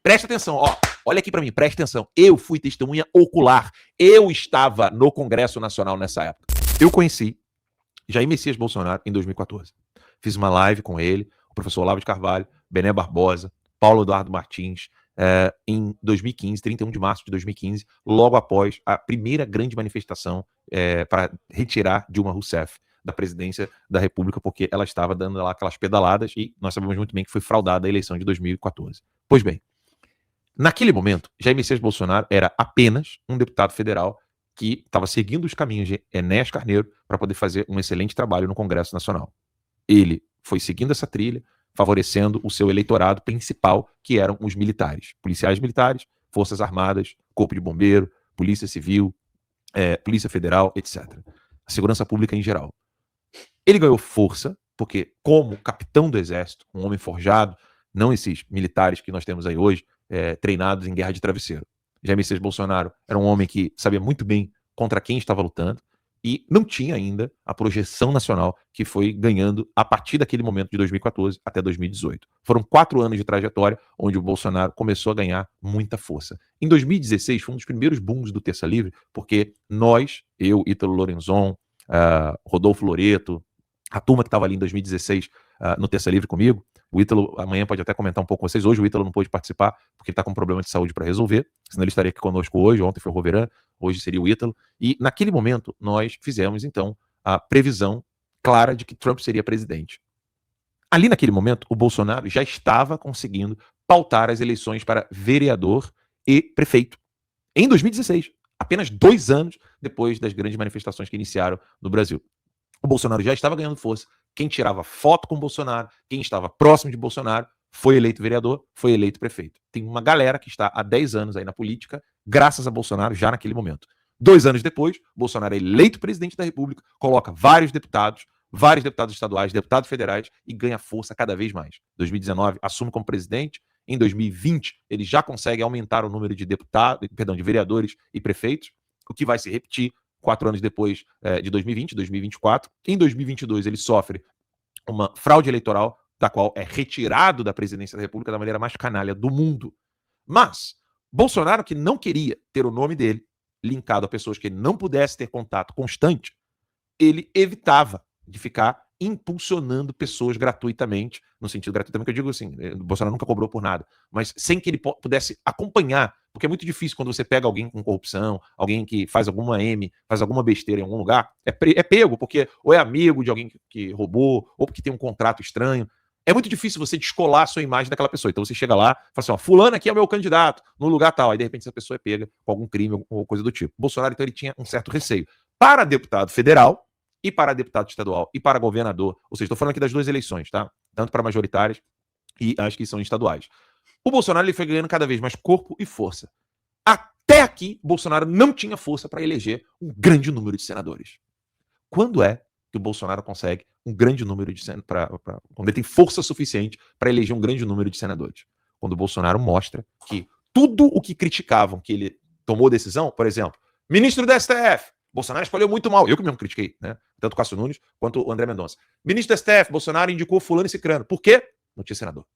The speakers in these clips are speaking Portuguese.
Presta atenção, ó. Olha aqui pra mim, presta atenção. Eu fui testemunha ocular. Eu estava no Congresso Nacional nessa época. Eu conheci Jair Messias Bolsonaro em 2014. Fiz uma live com ele, o professor Olavo de Carvalho, Bené Barbosa, Paulo Eduardo Martins, em 2015, 31 de março de 2015, logo após a primeira grande manifestação para retirar Dilma Rousseff da presidência da República, porque ela estava dando lá aquelas pedaladas e nós sabemos muito bem que foi fraudada a eleição de 2014. Pois bem, naquele momento, Jair Messias Bolsonaro era apenas um deputado federal que estava seguindo os caminhos de Enéas Carneiro para poder fazer um excelente trabalho no Congresso Nacional. Ele foi seguindo essa trilha, favorecendo o seu eleitorado principal, que eram os militares, policiais militares, forças armadas, corpo de bombeiro, polícia civil, polícia federal, etc. A segurança pública em geral. Ele ganhou força, porque como capitão do exército, um homem forjado, não esses militares que nós temos aí hoje, treinados em guerra de travesseiro. Jair Messias Bolsonaro era um homem que sabia muito bem contra quem estava lutando e não tinha ainda a projeção nacional que foi ganhando a partir daquele momento de 2014 até 2018. Foram 4 anos de trajetória onde o Bolsonaro começou a ganhar muita força. Em 2016 foi um dos primeiros booms do Terça Livre, porque nós, eu, Ítalo Lorenzon, Rodolfo Loreto, a turma que estava ali em 2016 no Terça Livre comigo, o Ítalo amanhã pode até comentar um pouco com vocês. Hoje o Ítalo não pôde participar porque ele está com um problema de saúde para resolver, senão ele estaria aqui conosco hoje. Ontem foi o Roveran, hoje seria o Ítalo. E naquele momento nós fizemos então a previsão clara de que Trump seria presidente. Ali naquele momento o Bolsonaro já estava conseguindo pautar as eleições para vereador e prefeito. Em 2016, apenas 2 anos depois das grandes manifestações que iniciaram no Brasil. O Bolsonaro já estava ganhando força. Quem tirava foto com o Bolsonaro, quem estava próximo de Bolsonaro, foi eleito vereador, foi eleito prefeito. Tem uma galera que está há 10 anos aí na política, graças a Bolsonaro, já naquele momento. 2 anos depois, Bolsonaro é eleito presidente da República, coloca vários deputados estaduais, deputados federais e ganha força cada vez mais. 2019, assume como presidente. Em 2020, ele já consegue aumentar o número de de vereadores e prefeitos, o que vai se repetir 4 anos depois de 2020, 2024. Em 2022, ele sofre uma fraude eleitoral, da qual é retirado da presidência da República da maneira mais canalha do mundo. Mas Bolsonaro, que não queria ter o nome dele linkado a pessoas que ele não pudesse ter contato constante, ele evitava de ficar impulsionando pessoas gratuitamente, no sentido gratuitamente que eu digo assim, o Bolsonaro nunca cobrou por nada, mas sem que ele pudesse acompanhar, porque é muito difícil quando você pega alguém com corrupção, alguém que faz faz alguma besteira em algum lugar, é pego, porque ou é amigo de alguém que roubou, ou porque tem um contrato estranho. É muito difícil você descolar a sua imagem daquela pessoa. Então você chega lá e fala assim, ó, fulano aqui é o meu candidato, no lugar tal. Aí de repente essa pessoa é pega com algum crime ou coisa do tipo. Bolsonaro, então, ele tinha um certo receio. Para deputado federal, e para deputado estadual, e para governador, ou seja, estou falando aqui das 2 eleições, tá? Tanto para majoritárias e as que são estaduais. O Bolsonaro ele foi ganhando cada vez mais corpo e força. Até aqui, Bolsonaro não tinha força para eleger um grande número de senadores. Quando é que o Bolsonaro consegue um grande número de senadores, quando ele tem força suficiente para eleger um grande número de senadores? Quando o Bolsonaro mostra que tudo o que criticavam que ele tomou decisão, por exemplo, ministro da STF, Bolsonaro escolheu muito mal. Eu que mesmo critiquei, né? Tanto o Cássio Nunes quanto o André Mendonça. Ministro da STF, Bolsonaro indicou fulano e cicrano. Por quê? Não tinha senador.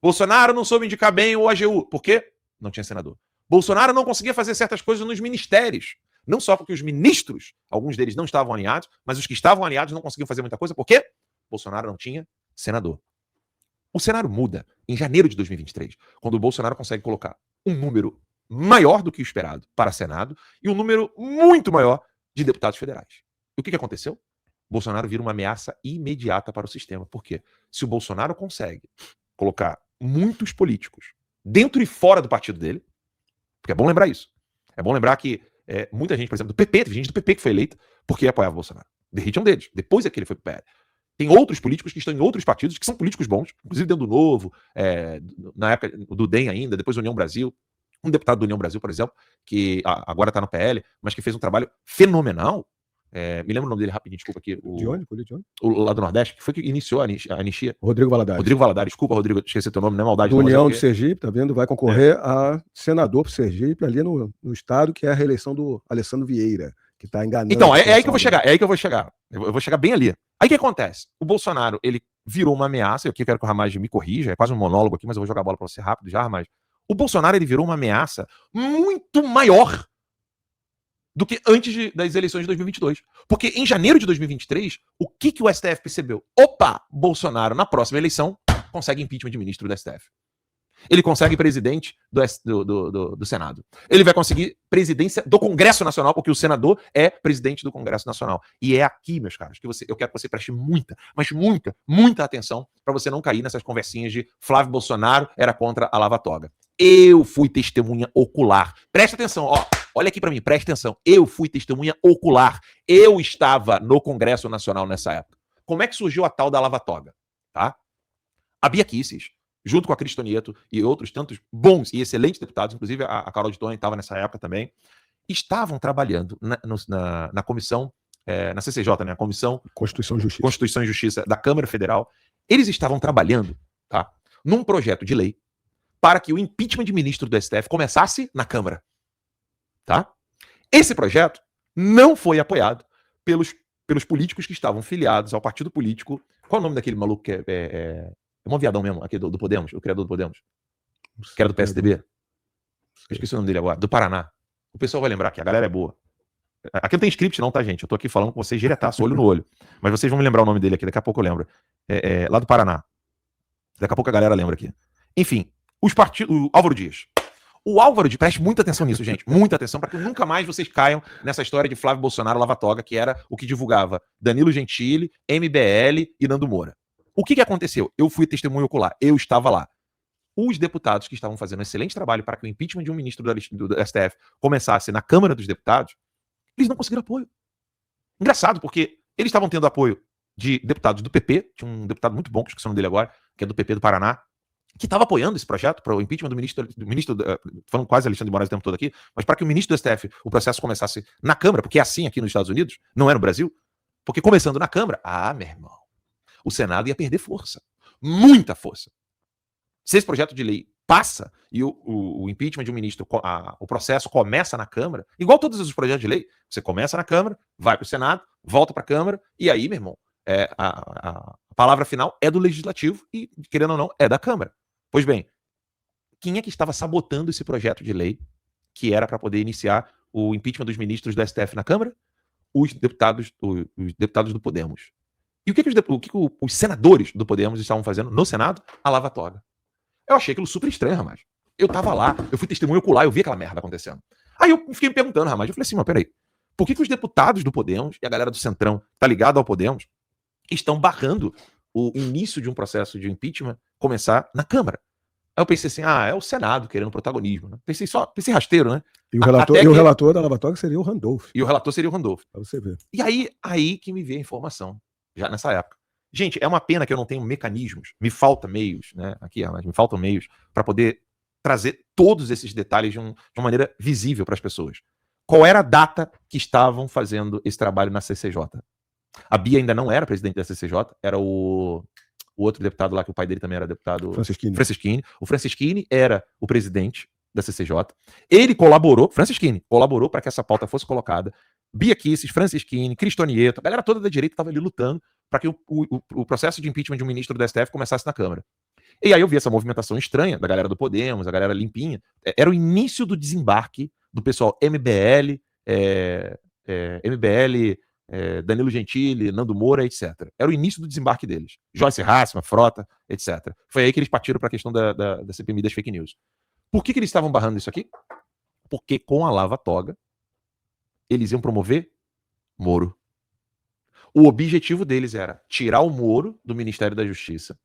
Bolsonaro não soube indicar bem o AGU. Por quê? Não tinha senador. Bolsonaro não conseguia fazer certas coisas nos ministérios. Não só porque os ministros, alguns deles não estavam alinhados, mas os que estavam alinhados não conseguiam fazer muita coisa. Por quê? Bolsonaro não tinha senador. O cenário muda em janeiro de 2023, quando o Bolsonaro consegue colocar um número maior do que o esperado para Senado e um número muito maior de deputados federais. E o que aconteceu? Bolsonaro vira uma ameaça imediata para o sistema. Por quê? Se o Bolsonaro consegue colocar muitos políticos dentro e fora do partido dele, porque é bom lembrar isso. É bom lembrar que muita gente, por exemplo, do PP, teve gente do PP que foi eleita porque apoiava o Bolsonaro. Derrite é um deles. Depois é que ele foi pro PL. Tem outros políticos que estão em outros partidos que são políticos bons, inclusive dentro do Novo, na época do DEM ainda, depois do União Brasil. Um deputado do União Brasil, por exemplo, que agora está no PL, mas que fez um trabalho fenomenal. Me lembro o nome dele rapidinho, desculpa aqui. De onde? O lá do Nordeste, que foi que iniciou a anistia. Rodrigo Valadares. Rodrigo Valadares, desculpa, Rodrigo, esqueci teu nome, não é maldade. Do União de Sergipe, tá vendo? Vai concorrer a senador para Sergipe, ali no estado, que é a reeleição do Alessandro Vieira, que está enganando. Então, é aí que eu vou chegar, Eu vou chegar bem ali. Aí o que acontece? O Bolsonaro, ele virou uma ameaça, eu aqui quero que o Ramage me corrija, é quase um monólogo aqui, mas eu vou jogar a bola para você rápido já, Ramage. O Bolsonaro ele virou uma ameaça muito maior do que antes das eleições de 2022. Porque em janeiro de 2023, o que o STF percebeu? Opa, Bolsonaro, na próxima eleição, consegue impeachment de ministro do STF. Ele consegue presidente do Senado. Ele vai conseguir presidência do Congresso Nacional, porque o senador é presidente do Congresso Nacional. E é aqui, meus caros, que eu quero que você preste muita, mas muita, muita atenção para você não cair nessas conversinhas de Flávio Bolsonaro era contra a Lava Toga. Eu fui testemunha ocular. Presta atenção, ó. Olha aqui para mim, presta atenção. Eu fui testemunha ocular. Eu estava no Congresso Nacional nessa época. Como é que surgiu a tal da Lava Toga? Tá? A Bia Kicis, junto com a Cristonieto e outros tantos bons e excelentes deputados, inclusive a Carol de Tony estava nessa época também, estavam trabalhando na comissão, na CCJ, né, a Comissão Constituição e Justiça da Câmara Federal. Eles estavam trabalhando, tá, num projeto de lei para que o impeachment de ministro do STF começasse na Câmara. Tá? Esse projeto não foi apoiado pelos políticos que estavam filiados ao partido político. Qual é o nome daquele maluco que é um viadão mesmo, aqui do Podemos, o criador do Podemos, que era do PSDB? Eu esqueci o nome dele agora, do Paraná. O pessoal vai lembrar que a galera é boa. Aqui não tem script não, tá, gente? Eu tô aqui falando com vocês diretaço, olho no olho. Mas vocês vão me lembrar o nome dele aqui, daqui a pouco eu lembro. Lá do Paraná. Daqui a pouco a galera lembra aqui. Enfim, o Álvaro Dias. O Álvaro Dias, preste muita atenção nisso, gente. Muita atenção, para que nunca mais vocês caiam nessa história de Flávio Bolsonaro Lava Toga, que era o que divulgava Danilo Gentili, MBL e Nando Moura. O que aconteceu? Eu fui testemunho ocular, eu estava lá. Os deputados que estavam fazendo um excelente trabalho para que o impeachment de um ministro do STF começasse na Câmara dos Deputados, eles não conseguiram apoio. Engraçado, porque eles estavam tendo apoio de deputados do PP, tinha um deputado muito bom, que esqueci o nome dele agora, que é do PP do Paraná, que estava apoiando esse projeto para o impeachment do ministro, falando quase Alexandre de Moraes o tempo todo aqui, mas para que o ministro do STF, o processo começasse na Câmara, porque é assim aqui nos Estados Unidos, não é no Brasil, porque começando na Câmara, meu irmão, o Senado ia perder força, muita força. Se esse projeto de lei passa e o impeachment de um ministro, o processo começa na Câmara, igual todos os projetos de lei, você começa na Câmara, vai para o Senado, volta para a Câmara, e aí, meu irmão, a palavra final é do Legislativo e, querendo ou não, é da Câmara. Pois bem, quem é que estava sabotando esse projeto de lei que era para poder iniciar o impeachment dos ministros do STF na Câmara? Os deputados do Podemos. E o que os senadores do Podemos estavam fazendo no Senado? A Lava Toga. Eu achei aquilo super estranho, Ramagem. Eu tava lá, eu fui testemunho ocular, eu vi aquela merda acontecendo. Aí eu fiquei me perguntando, Ramagem, eu falei assim, mas peraí, por que os deputados do Podemos e a galera do Centrão, tá ligado ao Podemos, estão barrando o início de um processo de impeachment começar na Câmara? Aí eu pensei assim, é o Senado querendo protagonismo, né? Pensei rasteiro, né? E o relator da Lava Toga seria o Randolph. E o relator seria o Randolph. Pra você ver. E aí que me veio a informação, já nessa época. Gente, é uma pena que eu não tenho mecanismos, me faltam meios, né? Aqui, mas me faltam meios para poder trazer todos esses detalhes de uma maneira visível para as pessoas. Qual era a data que estavam fazendo esse trabalho na CCJ? A Bia ainda não era presidente da CCJ, era o outro deputado lá, que o pai dele também era deputado, Francisquini. O Francisquini era o presidente da CCJ. Ele Francisquini colaborou para que essa pauta fosse colocada. Bia Kicis, Francisquini, Cristonieto, a galera toda da direita estava ali lutando para que o processo de impeachment de um ministro do STF começasse na Câmara. E aí eu vi essa movimentação estranha da galera do Podemos, a galera limpinha. Era o início do desembarque do pessoal MBL, Danilo Gentili, Nando Moura, etc. Era o início do desembarque deles. Joyce Hasselmann, Frota, etc. Foi aí que eles partiram para a questão da CPMI das fake news. Por que eles estavam barrando isso aqui? Porque com a Lava Toga, eles iam promover Moro. O objetivo deles era tirar o Moro do Ministério da Justiça.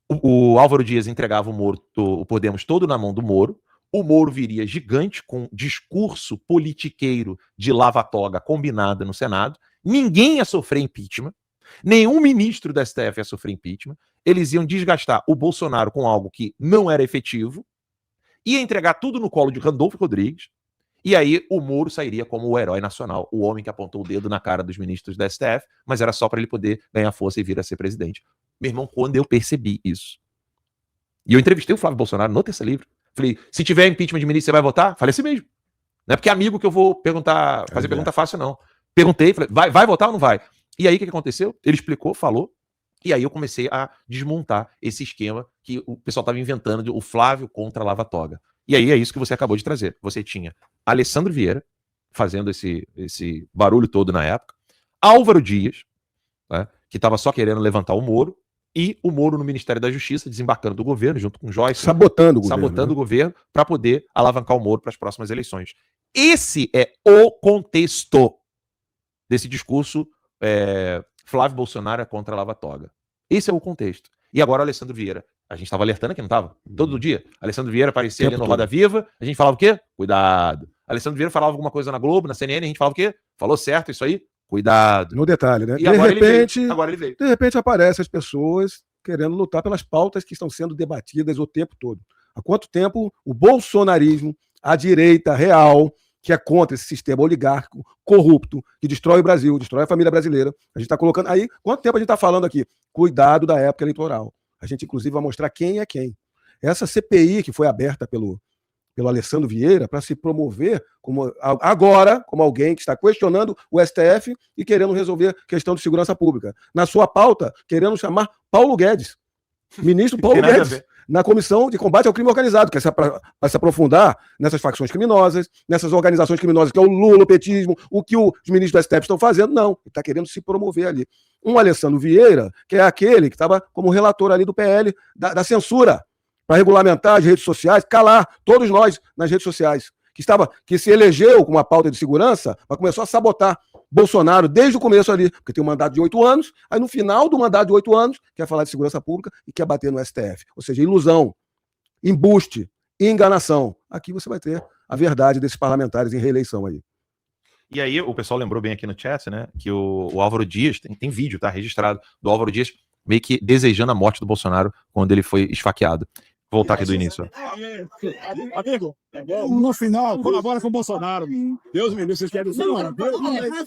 O Álvaro Dias entregava o Podemos todo na mão do Moro. O Moro viria gigante com discurso politiqueiro de lava-toga combinada no Senado. Ninguém ia sofrer impeachment. Nenhum ministro da STF ia sofrer impeachment. Eles iam desgastar o Bolsonaro com algo que não era efetivo. Ia entregar tudo no colo de Randolph Rodrigues. E aí o Moro sairia como o herói nacional, o homem que apontou o dedo na cara dos ministros da STF, mas era só para ele poder ganhar força e vir a ser presidente. Meu irmão, quando eu percebi isso, e eu entrevistei o Flávio Bolsonaro no Terça Livre, falei, se tiver impeachment de ministro, você vai votar? Falei assim mesmo. Não é porque é amigo que eu vou fazer pergunta fácil, não. Perguntei, falei, vai votar ou não vai? E aí o que aconteceu? Ele explicou, falou, E aí eu comecei a desmontar esse esquema que o pessoal estava inventando de o Flávio contra a Lava Toga. E aí é isso que você acabou de trazer. Você tinha Alessandro Vieira fazendo esse barulho todo na época, Álvaro Dias, né, que estava só querendo levantar o Moro, e o Moro no Ministério da Justiça, desembarcando do governo, junto com Joyce, sabotando o governo, sabotando o governo para poder alavancar o Moro para as próximas eleições. Esse é o contexto desse discurso Flávio Bolsonaro é contra a Lava Toga. Esse é o contexto. E agora o Alessandro Vieira. A gente estava alertando aqui, não estava? Todo dia. Alessandro Vieira aparecia ali no Roda Viva, a gente falava o quê? Cuidado. Alessandro Vieira falava alguma coisa na Globo, na CNN, a gente falava o quê? Falou certo isso aí? Cuidado. No detalhe, né? E agora ele veio. De repente aparecem as pessoas querendo lutar pelas pautas que estão sendo debatidas o tempo todo. Há quanto tempo o bolsonarismo, a direita real, que é contra esse sistema oligárquico, corrupto, que destrói o Brasil, destrói a família brasileira. A gente está colocando aí, quanto tempo a gente está falando aqui? Cuidado da época eleitoral. A gente, inclusive, vai mostrar quem é quem. Essa CPI que foi aberta pelo Alessandro Vieira para se promover agora como alguém que está questionando o STF e querendo resolver questão de segurança pública. Na sua pauta, querendo chamar Paulo Guedes, ministro Paulo Guedes, na Comissão de Combate ao Crime Organizado, que é para se aprofundar nessas facções criminosas, nessas organizações criminosas, que é o lulopetismo, o que os ministros do STF estão fazendo. Não, ele está querendo se promover ali. Um Alessandro Vieira, que é aquele que estava como relator ali do PL, da censura, para regulamentar as redes sociais, calar todos nós nas redes sociais, que se elegeu com uma pauta de segurança, mas começou a sabotar Bolsonaro desde o começo ali, porque tem um mandato de 8 anos, aí no final do mandato de 8 anos, quer falar de segurança pública e quer bater no STF. Ou seja, ilusão, embuste, enganação. Aqui você vai ter a verdade desses parlamentares em reeleição aí. E aí o pessoal lembrou bem aqui no chat, né, que o Álvaro Dias, tem vídeo, tá, registrado, do Álvaro Dias meio que desejando a morte do Bolsonaro quando ele foi esfaqueado. Vou voltar aqui do início. Amigo, no final, colabora com o Bolsonaro. Deus me livre, vocês querem dizer, mano?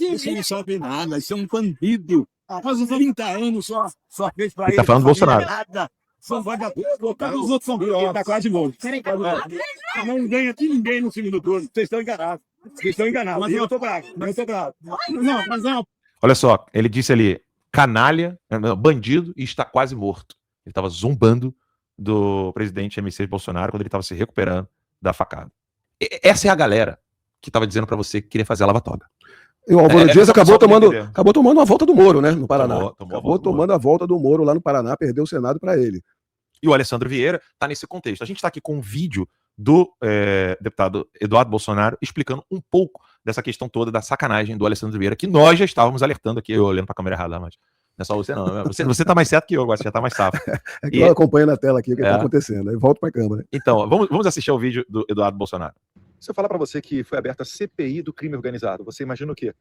Isso não sabe nada, isso é um bandido. Faz uns 30 anos só fez pra ele. Tá falando do Bolsonaro. Nada. São vagabundos, todos os outros são piores, tá quase morto. Não ganha aqui ninguém no segundo turno. Vocês estão enganados. Mas eu tô bravo. Não, mas não. Olha só, ele disse ali, canalha, bandido e está quase morto. Ele estava zombando do presidente MC Bolsonaro quando ele estava se recuperando da facada. Essa é a galera que estava dizendo para você que queria fazer a Lava Toga. E o Álvaro Dias acabou tomando a volta do Moro, né, no Paraná. Acabou tomando a volta do Moro lá no Paraná, perdeu o Senado para ele. E o Alessandro Vieira está nesse contexto. A gente está aqui com um vídeo do deputado Eduardo Bolsonaro explicando um pouco dessa questão toda da sacanagem do Alessandro Vieira, que nós já estávamos alertando aqui, eu olhando para a câmera errada, mas não é só você não. Você tá mais certo que eu agora, você já tá mais safo. É que eu acompanho na tela aqui o que está acontecendo, aí volto para a câmera. Então, vamos assistir ao vídeo do Eduardo Bolsonaro. Se eu falar para você que foi aberta a CPI do crime organizado, você imagina o quê?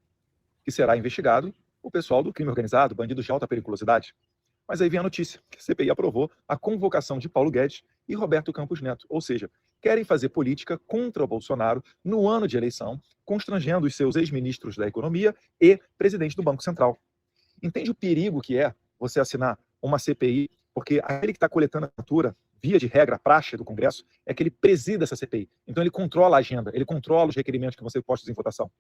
Que será investigado o pessoal do crime organizado, bandidos de alta periculosidade. Mas aí vem a notícia, que a CPI aprovou a convocação de Paulo Guedes e Roberto Campos Neto. Ou seja, querem fazer política contra o Bolsonaro no ano de eleição, constrangendo os seus ex-ministros da Economia e presidente do Banco Central. Entende o perigo que é você assinar uma CPI, porque aquele que está coletando a assinatura, via de regra, praxe do Congresso, é que ele presida essa CPI. Então ele controla a agenda, ele controla os requerimentos que você posta em votação.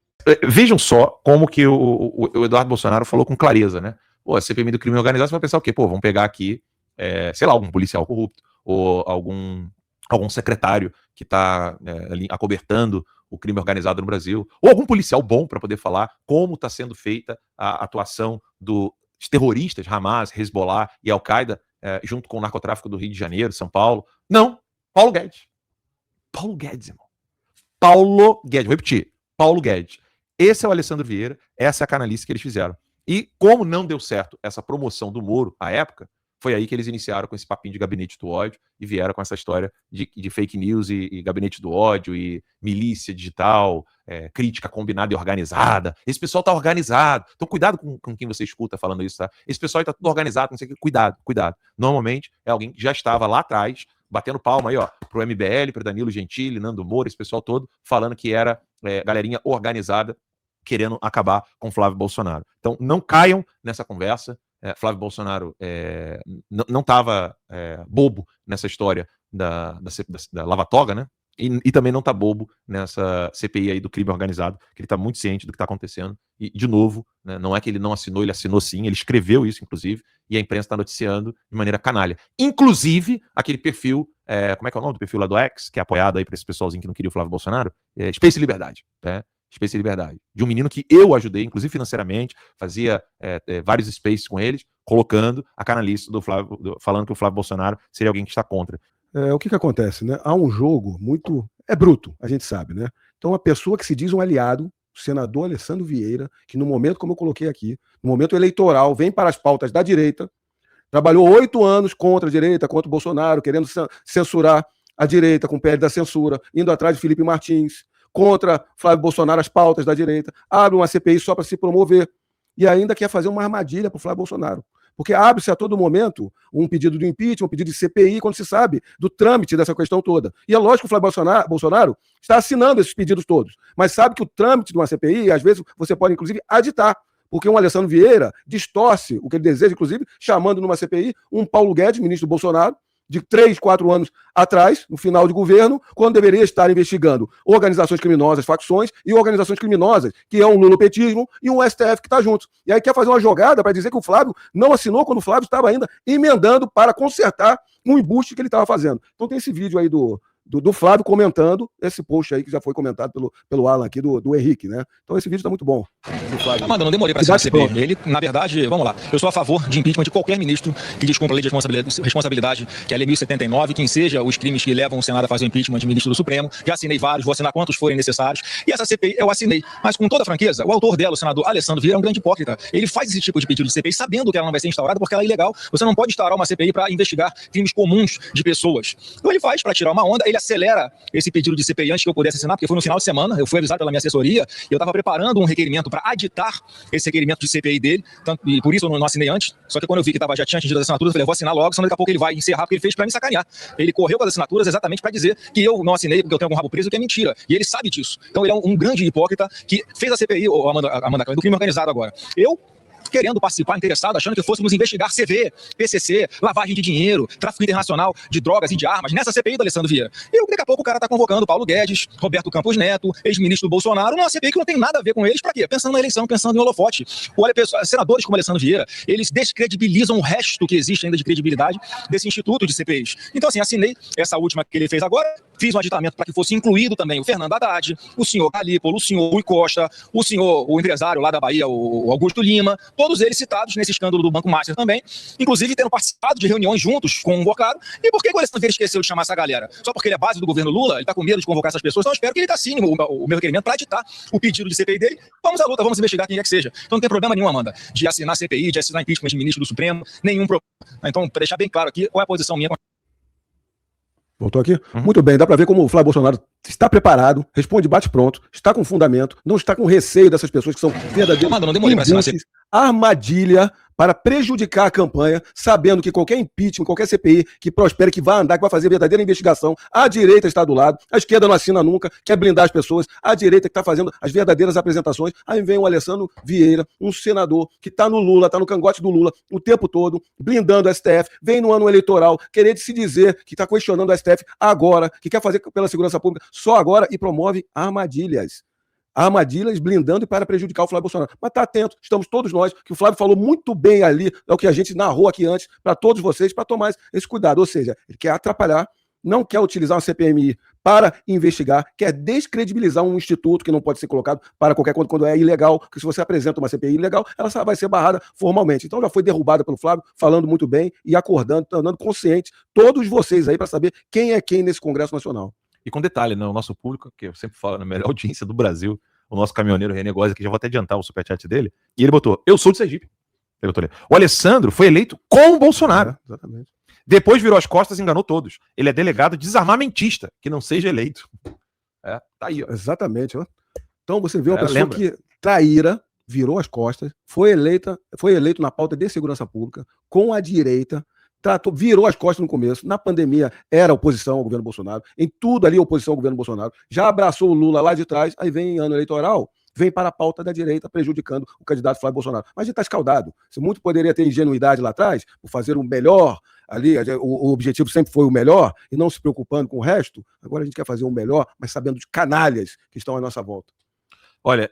Vejam só como que o Eduardo Bolsonaro falou com clareza, né? Pô, a CPI do crime organizado, você vai pensar o quê? Pô, vamos pegar aqui, sei lá, algum policial corrupto, ou algum secretário que está ali acobertando o crime organizado no Brasil, ou algum policial bom para poder falar como está sendo feita a atuação dos terroristas, Hamas, Hezbollah e Al-Qaeda, junto com o narcotráfico do Rio de Janeiro, São Paulo. Não, Paulo Guedes. Paulo Guedes, irmão. Paulo Guedes, vou repetir, Paulo Guedes. Esse é o Alessandro Vieira, essa é a canalice que eles fizeram. E como não deu certo essa promoção do Moro à época, foi aí que eles iniciaram com esse papinho de gabinete do ódio e vieram com essa história de fake news e gabinete do ódio e milícia digital, crítica combinada e organizada. Esse pessoal tá organizado. Então cuidado com quem você escuta falando isso, tá? Esse pessoal aí tá tudo organizado, não sei o que. Cuidado. Normalmente é alguém que já estava lá atrás, batendo palma aí, ó, pro MBL, pro Danilo Gentili, Nando Moura, esse pessoal todo, falando que era galerinha organizada, querendo acabar com Flávio Bolsonaro. Então não caiam nessa conversa. Flávio Bolsonaro não estava bobo nessa história da Lava Toga, né? E também não está bobo nessa CPI aí do crime organizado, que ele está muito ciente do que está acontecendo. E, de novo, né, não é que ele não assinou, ele assinou sim, ele escreveu isso, inclusive, e a imprensa está noticiando de maneira canalha. Inclusive, aquele perfil, como é que é o nome do perfil lá do X, que é apoiado aí para esse pessoalzinho que não queria o Flávio Bolsonaro? Space Liberdade, né? Space Liberdade. De um menino que eu ajudei, inclusive financeiramente, fazia vários spaces com eles, colocando a canalice do Flávio, falando que o Flávio Bolsonaro seria alguém que está contra. O que acontece, né? Há um jogo muito... É bruto, a gente sabe, né? Então, a pessoa que se diz um aliado, o senador Alessandro Vieira, que no momento, como eu coloquei aqui, no momento eleitoral, vem para as pautas da direita, trabalhou 8 anos contra a direita, contra o Bolsonaro, querendo censurar a direita, com o PL da censura, indo atrás de Felipe Martins, contra Flávio Bolsonaro, as pautas da direita, abre uma CPI só para se promover, e ainda quer fazer uma armadilha para o Flávio Bolsonaro. Porque abre-se a todo momento um pedido de impeachment, um pedido de CPI, quando se sabe do trâmite dessa questão toda. E é lógico que o Flávio Bolsonaro está assinando esses pedidos todos, mas sabe que o trâmite de uma CPI, às vezes, você pode, inclusive, aditar, porque um Alessandro Vieira distorce o que ele deseja, inclusive, chamando numa CPI um Paulo Guedes, ministro do Bolsonaro, de 3, 4 anos atrás, no final de governo, quando deveria estar investigando organizações criminosas, facções e organizações criminosas, que é um lulopetismo e um STF que está junto. E aí quer fazer uma jogada para dizer que o Flávio não assinou quando o Flávio estava ainda emendando para consertar um embuste que ele estava fazendo. Então tem esse vídeo aí do Flávio comentando esse post aí que já foi comentado pelo Alan aqui, do Henrique, né? Então esse vídeo está muito bom. Amanda, não demorei para assinar a CPI. Ele, na verdade, vamos lá, eu sou a favor de impeachment de qualquer ministro que descumpra a lei de responsabilidade, que é a lei 1079, quem seja os crimes que levam o Senado a fazer o impeachment de ministro do Supremo. Já assinei vários, vou assinar quantos forem necessários. E essa CPI eu assinei. Mas com toda franqueza, o autor dela, o senador Alessandro Vieira, é um grande hipócrita. Ele faz esse tipo de pedido de CPI sabendo que ela não vai ser instaurada porque ela é ilegal. Você não pode instaurar uma CPI para investigar crimes comuns de pessoas. Então ele faz para tirar uma onda, ele acelera esse pedido de CPI antes que eu pudesse assinar, porque foi no final de semana, eu fui avisado pela minha assessoria, e eu estava preparando um requerimento para aditar esse requerimento de CPI dele, e por isso eu não assinei antes, só que quando eu vi que já tinha atingido as assinaturas, eu falei, eu vou assinar logo, senão daqui a pouco ele vai encerrar, porque ele fez para me sacanear. Ele correu com as assinaturas exatamente para dizer que eu não assinei porque eu tenho algum rabo preso, que é mentira, e ele sabe disso. Então ele é um grande hipócrita que fez a CPI, Amanda, do crime organizado agora. Eu querendo participar, interessado, achando que fôssemos investigar CV, PCC, lavagem de dinheiro, tráfico internacional de drogas e de armas, nessa CPI do Alessandro Vieira. E daqui a pouco o cara tá convocando Paulo Guedes, Roberto Campos Neto, ex-ministro do Bolsonaro, numa CPI que não tem nada a ver com eles, pra quê? Pensando na eleição, pensando em holofote. Senadores como Alessandro Vieira, eles descredibilizam o resto que existe ainda de credibilidade desse instituto de CPIs. Então, assim, assinei essa última que ele fez agora, fiz um aditamento para que fosse incluído também o Fernando Haddad, o senhor Galípolo, o senhor Rui Costa, o empresário lá da Bahia, o Augusto Lima, todos eles citados nesse escândalo do Banco Master também, inclusive tendo participado de reuniões juntos com o Bocaro. E por que o Alessandro Vieira esqueceu de chamar essa galera? Só porque ele é base do governo Lula? Ele tá com medo de convocar essas pessoas? Então eu espero que ele assine o meu requerimento para aditar o pedido de CPI dele. Vamos à luta, vamos investigar quem é que seja. Então não tem problema nenhum, Amanda, de assinar CPI, de assinar impeachment de ministro do Supremo, nenhum problema. Então, para deixar bem claro aqui, qual é a posição minha. Voltou aqui? Muito bem, dá para ver como o Flávio Bolsonaro está preparado, responde bate-pronto, está com fundamento, não está com receio dessas pessoas que são verdadeiras armadilha para prejudicar a campanha, sabendo que qualquer impeachment, qualquer CPI que prospere, que vai andar, que vai fazer verdadeira investigação, a direita está do lado, a esquerda não assina nunca, quer blindar as pessoas, a direita que está fazendo as verdadeiras apresentações, aí vem o Alessandro Vieira, um senador que está no Lula, está no cangote do Lula o tempo todo, blindando o STF, vem no ano eleitoral, querer se dizer que está questionando o STF agora, que quer fazer pela segurança pública só agora e promove armadilhas. Armadilhas blindando e para prejudicar o Flávio Bolsonaro. Mas tá atento, estamos todos nós, que o Flávio falou muito bem ali, é o que a gente narrou aqui antes, para todos vocês, para tomar esse cuidado. Ou seja, ele quer atrapalhar, não quer utilizar uma CPMI para investigar, quer descredibilizar um instituto que não pode ser colocado para qualquer coisa quando é ilegal, porque se você apresenta uma CPI ilegal, ela só vai ser barrada formalmente. Então já foi derrubada pelo Flávio, falando muito bem e acordando, tornando consciente todos vocês aí para saber quem é quem nesse Congresso Nacional. E com detalhe, né, o nosso público, que eu sempre falo, na melhor audiência do Brasil, o nosso caminhoneiro René Góes, que já vou até adiantar o superchat dele, e ele botou, eu sou de Sergipe. Ele botou ali. O Alessandro foi eleito com o Bolsonaro. Exatamente. Depois virou as costas e enganou todos. Ele é delegado desarmamentista, que não seja eleito. Tá aí, ó. Exatamente. Ó. Então você vê uma pessoa que traíra, virou as costas, foi eleito na pauta de segurança pública, com a direita, virou as costas no começo, na pandemia era oposição ao governo Bolsonaro, em tudo ali oposição ao governo Bolsonaro, já abraçou o Lula lá de trás, aí vem em ano eleitoral, vem para a pauta da direita, prejudicando o candidato Flávio Bolsonaro. Mas a gente está escaldado. Se muito poderia ter ingenuidade lá atrás, por fazer o melhor, ali, o objetivo sempre foi o melhor, e não se preocupando com o resto, agora a gente quer fazer o melhor, mas sabendo de canalhas que estão à nossa volta. Olha,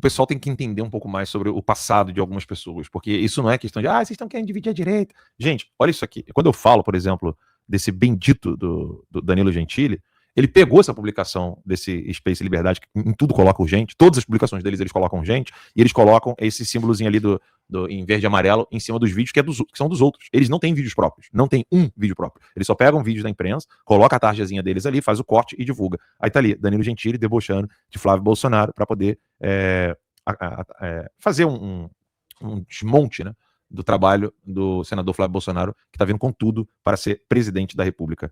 o pessoal tem que entender um pouco mais sobre o passado de algumas pessoas, porque isso não é questão de, vocês estão querendo dividir a direita. Gente, olha isso aqui. Quando eu falo, por exemplo, desse bendito do Danilo Gentili, ele pegou essa publicação desse Space Liberdade, que em tudo coloca urgente, todas as publicações deles eles colocam urgente, e eles colocam esse símbolozinho ali em verde e amarelo em cima dos vídeos que são dos outros. Eles não têm vídeos próprios, não tem um vídeo próprio. Eles só pegam vídeos da imprensa, coloca a tarjazinha deles ali, faz o corte e divulga. Aí tá ali, Danilo Gentili debochando de Flávio Bolsonaro para poder fazer um desmonte, né, do trabalho do senador Flávio Bolsonaro, que está vindo com tudo para ser presidente da República.